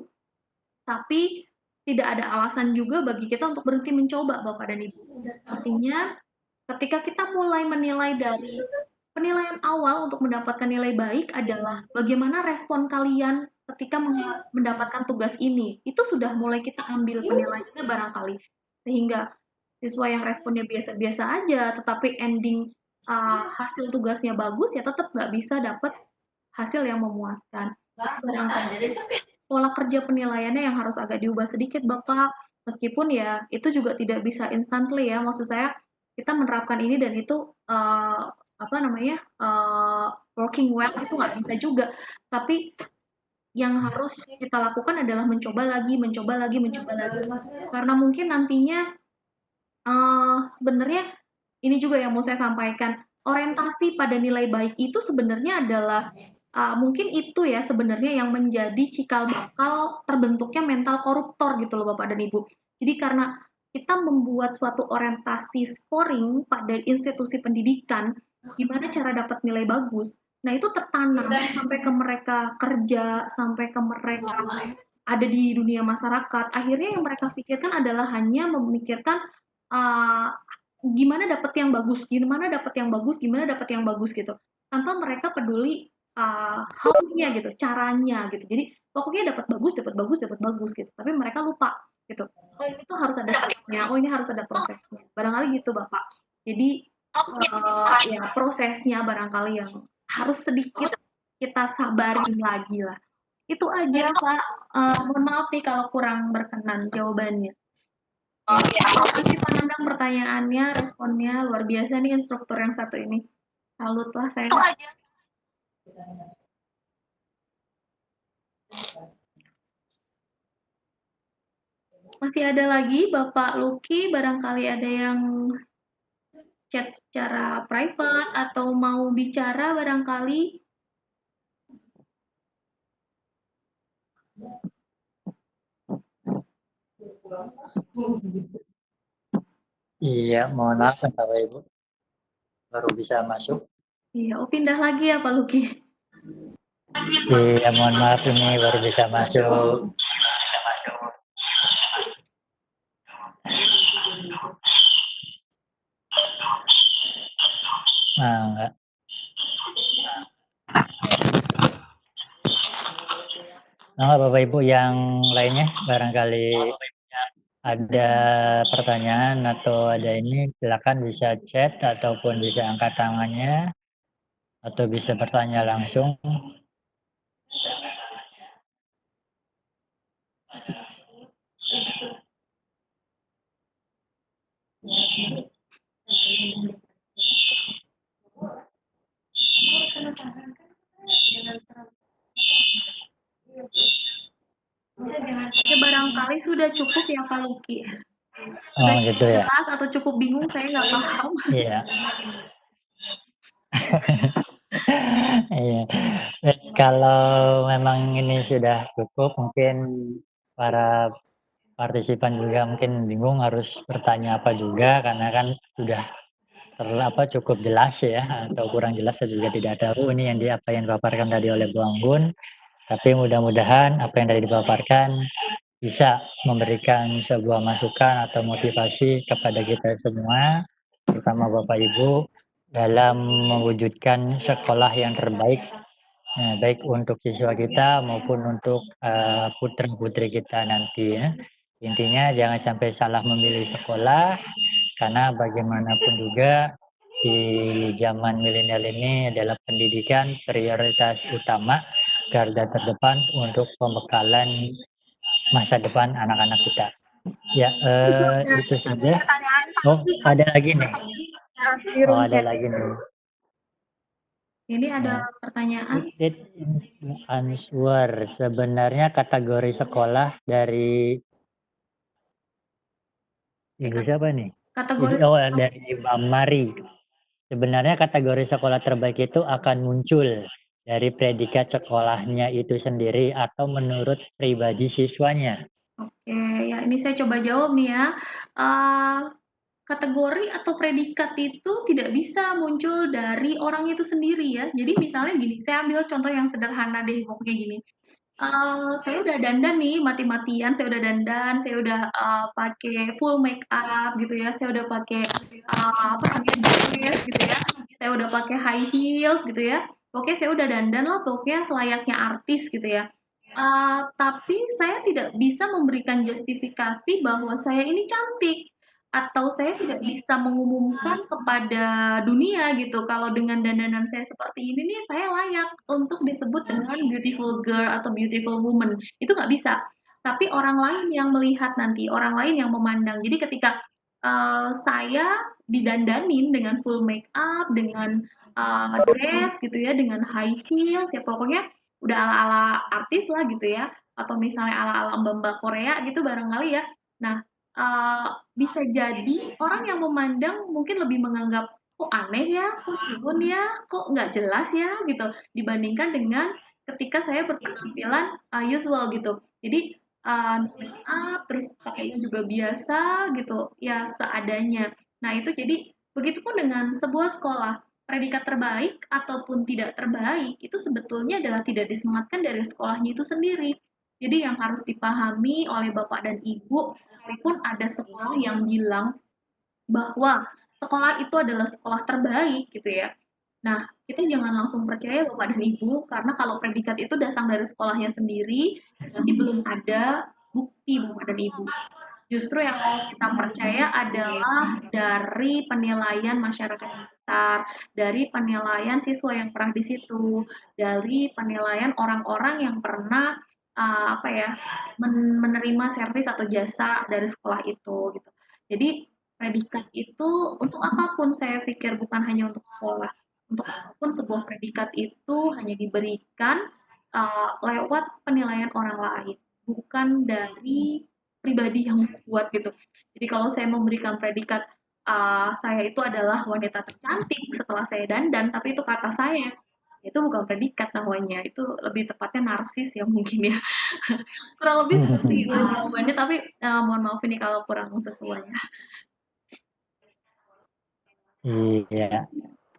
tapi tidak ada alasan juga bagi kita untuk berhenti mencoba, Bapak dan Ibu. Artinya, ketika kita mulai menilai dari penilaian awal untuk mendapatkan nilai baik adalah bagaimana respon kalian ketika mendapatkan tugas ini. Itu sudah mulai kita ambil penilaiannya barangkali. Sehingga siswa yang responnya biasa-biasa aja, tetapi ending hasil tugasnya bagus, ya tetap nggak bisa dapat hasil yang memuaskan. Barangkali pola kerja penilaiannya yang harus agak diubah sedikit, Bapak. Meskipun ya itu juga tidak bisa instantly ya. Maksud saya kita menerapkan ini dan itu apa namanya working well itu nggak bisa juga. Tapi yang harus kita lakukan adalah mencoba lagi, mencoba lagi, mencoba lagi. Karena mungkin nantinya sebenarnya ini juga yang mau saya sampaikan, orientasi pada nilai baik itu sebenarnya adalah mungkin itu ya sebenarnya yang menjadi cikal bakal terbentuknya mental koruptor gitu loh Bapak dan Ibu. Jadi karena kita membuat suatu orientasi scoring pada institusi pendidikan, gimana cara dapat nilai bagus. Nah, itu tertanam sampai ke mereka kerja, sampai ke mereka ada di dunia masyarakat. Akhirnya yang mereka pikirkan adalah hanya memikirkan uh, gimana dapat yang bagus, gimana dapat yang bagus, gimana dapat yang bagus gitu. Tanpa mereka peduli how-nya gitu, caranya gitu. Jadi pokoknya dapat bagus, dapat bagus, dapat bagus gitu. Tapi mereka lupa gitu. Oh ini tuh harus ada stepnya, oh ini harus ada prosesnya. Barangkali gitu Bapak. Jadi ya prosesnya barangkali yang harus sedikit kita sabarin lagi lah. Itu aja Pak. Mohon maaf nih kalau kurang berkenan jawabannya. Terima kasih Pak Nandang pertanyaannya, responnya luar biasa nih instruktur yang satu ini. Salut lah saya. Itu aja. Masih ada lagi Bapak Luki, barangkali ada yang chat secara private atau mau bicara barangkali. Iya, mohon maaf Bapak Ibu, baru bisa masuk. Iya, oh pindah lagi ya Pak Luki. Iya, mohon maaf ini baru bisa masuk. Nah, enggak. Nah, Bapak Ibu yang lainnya barangkali ada pertanyaan atau ada ini, silakan bisa chat ataupun bisa angkat tangannya atau bisa bertanya langsung. Ya barangkali sudah cukup ya Pak Luki. Sudah cukup gitu ya. jelas atau cukup bingung saya nggak paham. Iya. Iya. Kalau memang ini sudah cukup, mungkin para partisipan juga mungkin bingung harus bertanya apa juga karena kan sudah cukup jelas ya atau kurang jelas saya juga tidak tahu ini apa yang dipaparkan tadi oleh Bu Anggun. Tapi mudah-mudahan apa yang tadi dipaparkan bisa memberikan sebuah masukan atau motivasi kepada kita semua, terutama Bapak Ibu, dalam mewujudkan sekolah yang terbaik baik untuk siswa kita maupun untuk putra-putri kita nanti ya. Intinya jangan sampai salah memilih sekolah, karena bagaimanapun juga di zaman milenial ini adalah pendidikan prioritas utama, garda terdepan untuk pembekalan masa depan anak-anak kita. Ya, Itu ada itu saja. pertanyaan Pak Oh, Luki. ada lagi nih. Ya, di Oh, room ada chat. lagi nih. Ini ada Ya. pertanyaan. It answer. Sebenarnya kategori sekolah dari Ibu siapa nih? Kategori Oh, sekolah dari Mbak Mari. Sebenarnya kategori sekolah terbaik itu akan muncul dari predikat sekolahnya itu sendiri atau menurut pribadi siswanya. Oke, ya ini saya coba jawab nih ya. Eh, kategori atau predikat itu tidak bisa muncul dari orang itu sendiri ya. Jadi misalnya gini, saya ambil contoh yang sederhana deh, pokoknya gini. Saya udah dandan nih mati-matian, saya udah dandan, saya udah pakai full make up gitu ya, saya udah pakai apa namanya dress gitu ya, saya udah pakai high heels gitu ya. Oke, saya udah dandan lah, pokoknya selayaknya artis gitu ya. Tapi saya tidak bisa memberikan justifikasi bahwa saya ini cantik atau saya tidak bisa mengumumkan kepada dunia gitu kalau dengan dandanan saya seperti ini nih saya layak untuk disebut dengan beautiful girl atau beautiful woman. Itu nggak bisa. Tapi orang lain yang melihat nanti, orang lain yang memandang. Jadi ketika saya didandanin dengan full make up, dengan dress gitu ya, dengan high heels, ya pokoknya udah ala-ala artis lah gitu ya, atau misalnya ala-ala mbak-mbak Korea gitu barangkali ya. Nah, bisa jadi orang yang memandang mungkin lebih menganggap, "Kok aneh ya? Kok culun ya? Kok nggak jelas ya?" Gitu, dibandingkan dengan ketika saya berpenampilan, usual gitu. Jadi, no make up, terus pakainya juga biasa gitu, ya seadanya. Nah itu jadi begitupun dengan sebuah sekolah, predikat terbaik ataupun tidak terbaik, itu sebetulnya adalah tidak disematkan dari sekolahnya itu sendiri. Jadi yang harus dipahami oleh Bapak dan Ibu, sekalipun ada sekolah yang bilang bahwa sekolah itu adalah sekolah terbaik gitu ya. Nah, kita jangan langsung percaya Bapak dan Ibu, karena kalau predikat itu datang dari sekolahnya sendiri, berarti belum ada bukti Bapak dan Ibu. Justru yang harus kita percaya adalah dari penilaian masyarakat sekitar, dari penilaian siswa yang pernah di situ, dari penilaian orang-orang yang pernah apa ya menerima servis atau jasa dari sekolah itu gitu. Jadi predikat itu untuk apapun saya pikir bukan hanya untuk sekolah. Untuk apapun sebuah predikat itu hanya diberikan lewat penilaian orang lain, bukan dari pribadi yang kuat gitu. Jadi kalau saya memberikan predikat saya itu adalah wanita tercantik setelah saya dandan, tapi itu kata saya, itu bukan predikat namanya, itu lebih tepatnya narsis ya mungkin ya. Kurang lebih seperti itu jawabannya, tapi mohon maaf ini kalau kurang sesuai. Iya.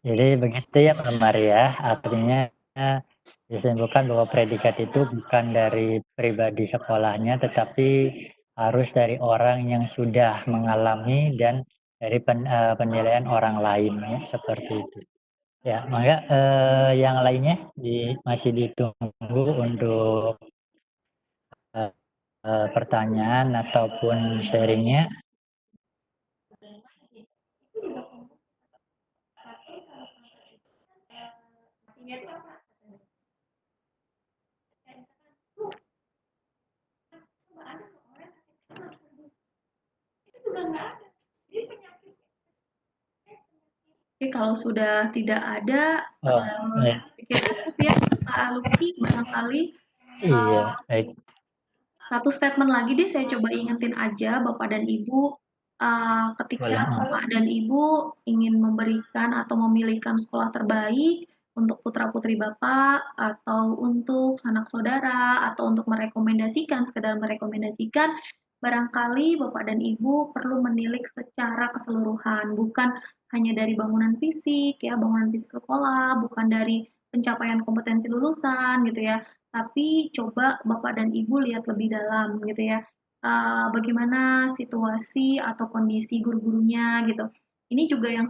Jadi begitu ya Mbak Maria, artinya disimpulkan bahwa predikat itu bukan dari pribadi sekolahnya, tetapi harus dari orang yang sudah mengalami dan dari penilaian orang lain ya, seperti itu. Ya, maka yang lainnya masih ditunggu untuk eh, pertanyaan ataupun sharingnya. Oke, kalau sudah tidak ada, Oh, ya. pikir cukup ya Pak Luki barangkali. Iya, baik. Satu statement lagi deh saya coba ingetin aja Bapak dan Ibu, ketika Boleh. Bapak dan Ibu ingin memberikan atau memilihkan sekolah terbaik untuk putra-putri Bapak, atau untuk sanak saudara, atau untuk merekomendasikan, sekedar merekomendasikan, barangkali Bapak dan Ibu perlu menilik secara keseluruhan, bukan hanya dari bangunan fisik ya, bangunan fisik sekolah, bukan dari pencapaian kompetensi lulusan gitu ya, tapi coba Bapak dan Ibu lihat lebih dalam gitu ya, bagaimana situasi atau kondisi guru-gurunya gitu. Ini juga yang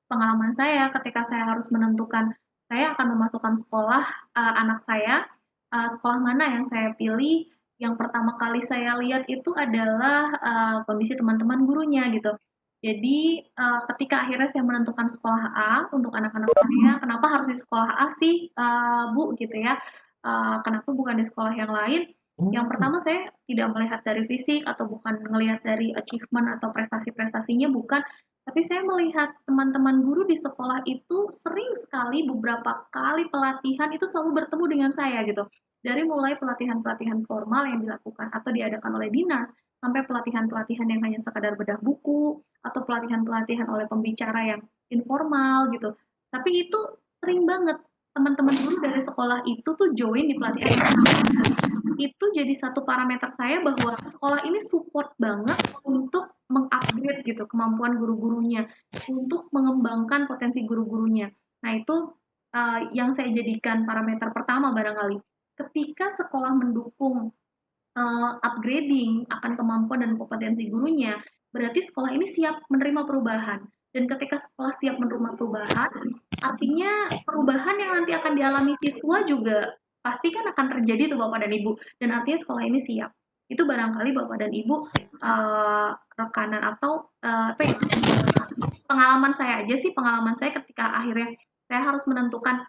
pengalaman saya ketika saya harus menentukan saya akan memasukkan sekolah anak saya, sekolah mana yang saya pilih, yang pertama kali saya lihat itu adalah kondisi teman-teman gurunya gitu. Jadi ketika akhirnya saya menentukan sekolah A untuk anak-anak saya, kenapa harus di sekolah A sih, Bu gitu ya? Kenapa bukan di sekolah yang lain? Yang pertama saya tidak melihat dari fisik atau bukan melihat dari achievement atau prestasi-prestasinya bukan, tapi saya melihat teman-teman guru di sekolah itu sering sekali beberapa kali pelatihan itu selalu bertemu dengan saya gitu. Dari mulai pelatihan-pelatihan formal yang dilakukan atau diadakan oleh dinas, sampai pelatihan-pelatihan yang hanya sekadar bedah buku, atau pelatihan-pelatihan oleh pembicara yang informal gitu. Tapi itu sering banget teman-teman guru dari sekolah itu tuh join di pelatihan itu jadi satu parameter saya bahwa sekolah ini support banget untuk mengupgrade gitu kemampuan guru-gurunya, untuk mengembangkan potensi guru-gurunya. Nah itu yang saya jadikan parameter pertama barangkali. Ketika sekolah mendukung upgrading akan kemampuan dan kompetensi gurunya, berarti sekolah ini siap menerima perubahan. Dan ketika sekolah siap menerima perubahan, artinya perubahan yang nanti akan dialami siswa juga pasti kan akan terjadi tuh Bapak dan Ibu. Dan artinya sekolah ini siap. Itu barangkali Bapak dan Ibu rekanan atau apa ya, pengalaman saya aja sih, pengalaman saya ketika akhirnya saya harus menentukan,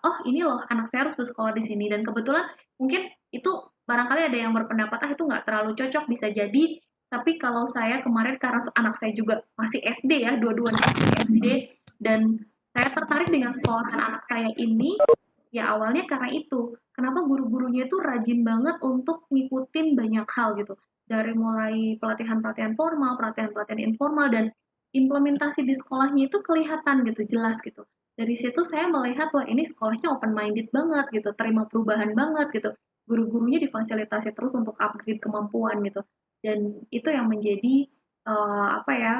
oh ini loh anak saya harus bersekolah di sini dan kebetulan mungkin itu barangkali ada yang berpendapat, ah itu nggak terlalu cocok bisa jadi, tapi kalau saya kemarin karena anak saya juga masih SD ya, dua-duanya masih SD dan saya tertarik dengan sekolahan anak saya ini, ya awalnya karena itu. Kenapa guru-gurunya itu rajin banget untuk ngikutin banyak hal gitu. Dari mulai pelatihan-pelatihan formal, pelatihan-pelatihan informal, dan implementasi di sekolahnya itu kelihatan gitu, jelas gitu. Dari situ saya melihat, wah ini sekolahnya open minded banget gitu, terima perubahan banget gitu. Guru-gurunya difasilitasi terus untuk upgrade kemampuan gitu. Dan itu yang menjadi apa ya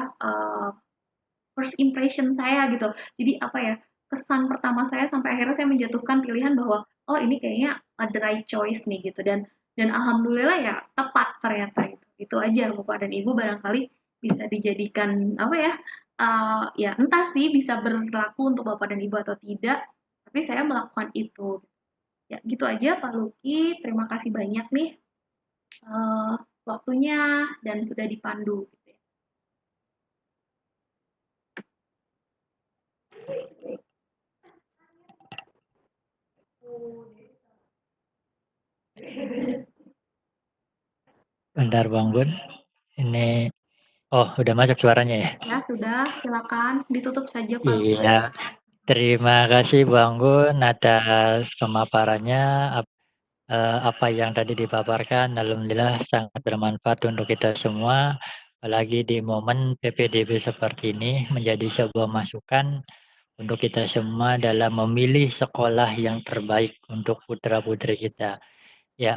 first impression saya gitu. Jadi apa ya kesan pertama saya sampai akhirnya saya menjatuhkan pilihan bahwa oh ini kayaknya the right choice nih gitu dan alhamdulillah ya tepat ternyata itu. Itu aja Bapak dan Ibu barangkali bisa dijadikan apa ya ya entah sih bisa berlaku untuk Bapak dan Ibu atau tidak, tapi saya melakukan itu. Ya gitu aja Pak Luki, terima kasih banyak nih uh, waktunya dan sudah dipandu. Gitu ya. Bentar Bang Gun, ini udah masuk suaranya ya? Ya sudah, silakan ditutup saja Pak Luki. Iya, terima kasih Bang Gun atas pemaparannya, apa yang tadi dipaparkan alhamdulillah sangat bermanfaat untuk kita semua, apalagi di momen PPDB seperti ini menjadi sebuah masukan untuk kita semua dalam memilih sekolah yang terbaik untuk putra-putri kita. Ya,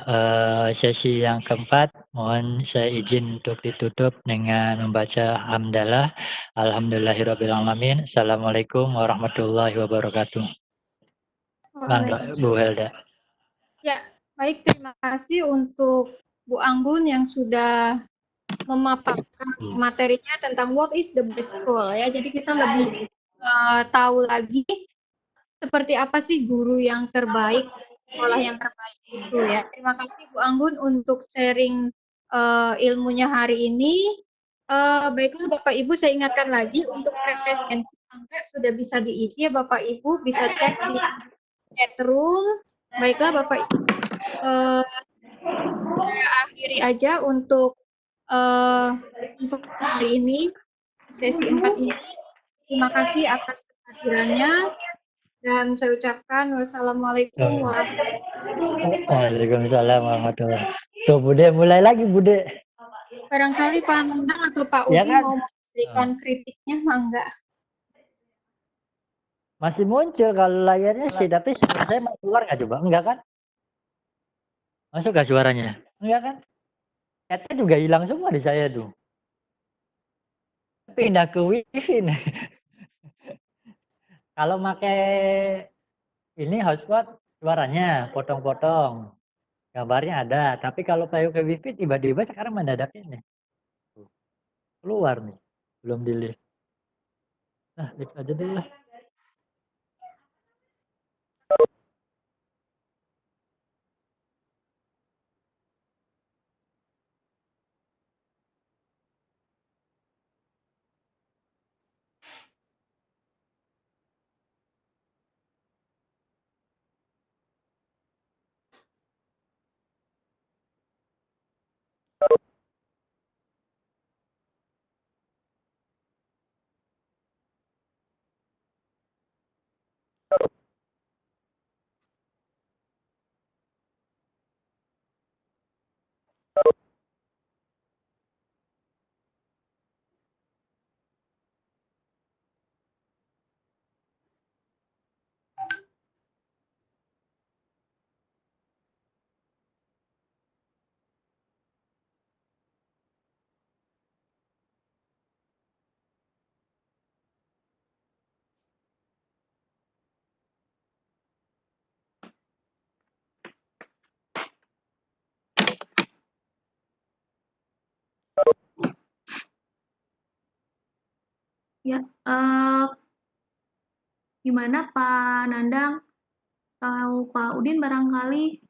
sesi yang keempat mohon saya izin untuk ditutup dengan membaca hamdalah. Alhamdulillahirrabbilalamin. Assalamualaikum warahmatullahi wabarakatuh. Mangga Bu Helda. Ya, baik terima kasih untuk Bu Anggun yang sudah memaparkan materinya tentang what is the best school ya. Jadi kita lebih tahu lagi seperti apa sih guru yang terbaik dan sekolah yang terbaik itu ya. Terima kasih Bu Anggun untuk sharing ilmunya hari ini. Baiklah Bapak Ibu, saya ingatkan lagi untuk referensi Angga sudah bisa diisi ya Bapak Ibu, bisa cek di chat room. Baiklah Bapak Ibu, saya akhiri aja untuk info hari ini, sesi 4 ini. Terima kasih atas kehadirannya. Dan saya ucapkan wassalamualaikum warahmatullahi wabarakatuh. Waalaikumsalam warahmatullahi wabarakatuh. Tuh Bude mulai lagi Bude. Barangkali Pak Nandang atau Pak Ya Udi kan? mau memberikan kritiknya, mangga. Masih muncul kalau layarnya sih, tapi suara saya mau keluar nggak coba? Enggak kan? Masuk nggak suaranya? Enggak kan? Chatnya juga hilang semua di saya tuh. Pindah ke wifi nih. Kalau pakai ini hotspot suaranya potong-potong. Gambarnya ada, tapi kalau pakai ke wifi tiba-tiba sekarang mendadak ini. Keluar nih. Belum di-lift. Nah, lift aja dulu lah. Ya, gimana Pak Nandang atau Pak Udin barangkali